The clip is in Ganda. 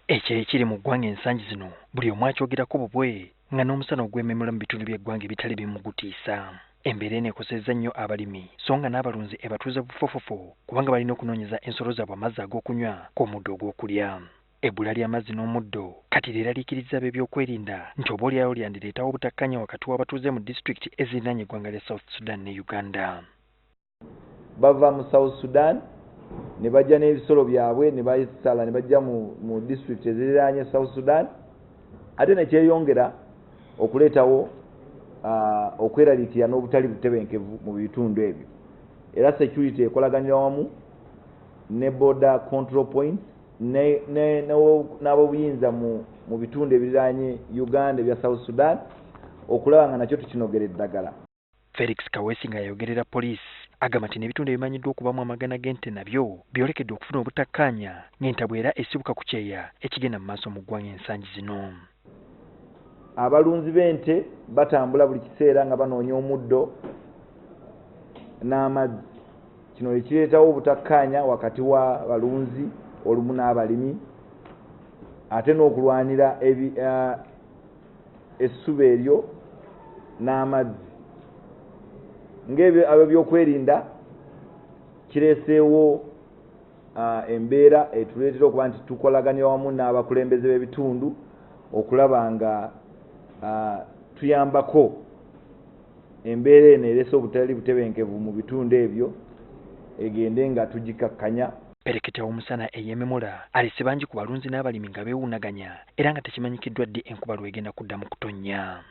Ekyo ekiri mu ggwanga ensangi zino buli omu akyogerako bubwe nga n'omusana ogwememula mu bitundu by'eggwanga ebitali bimu gutiisa. Embeera eno ekosezza nnyo abalimi so nga n'abalunzi ebatuuza bufofofo kubanga balina okunoonyeza ensolo zaabwe amazzi ag'okunywa k'omuddo ogw'okulya. Ebbula ly'amazzi n'omuddo kati liraliikiriza ab'ebyokwerinda nti oboolyawo lyandireetawo obutakkaanya wakati w'abatuuze mu disitulikiti eziriraanye eggwanga lya South Sudan ne Uganda. Bava mu South Sudan ne bajja n'ebisolo byabwe ne bayisala ne bajja mu disitulikiti eziriraanye South Sudan ate ne kyeyongera okuleetawo okweraliikirira n'obutali butebenkevu mu bitundu ebyo. Era security ekolaganira wamu ne border control points n'abobuyinza mu bitundu ebiriraanye Uganda ebya South Sudan okulaba nga nakyo tukinogera eddagala. Felix Kaweesi ng'ayogerera poliisi agamba nti n'ebitundu ebimanyiddwa okubamu amagana g'ente nabyo byolekedde okufuna obutakkaanya ng'entabwera esibuka ku kyeya ekigenda mu maaso mu ggwanga ensangi zino. Abalunzi b'ente batambula buli kiseera nga banoonya omuddo n'amazzi. Kino ekireetawo obutakkaanya wakati wa balunzi olumu n'abalimi ate n'okulwanira essubi eryo n'amazzi. Ng'ebyo byokwerinda kireeseewo embeera etuleetera okuba nti tukolaganira wamu n'abakulembeze b'ebitundu okulaba nga tuyambako embeera eno ereese obutali butebenkevu mu bitundu ebyo egende nga tugikakkanya. Pereketa w'omusana ey'ememula alese bangi ku balunzi n'abalimi nga beewunaganya era nga tekimanyikiddwa ddi enkuba lw'egenda kuddamu kutonnya.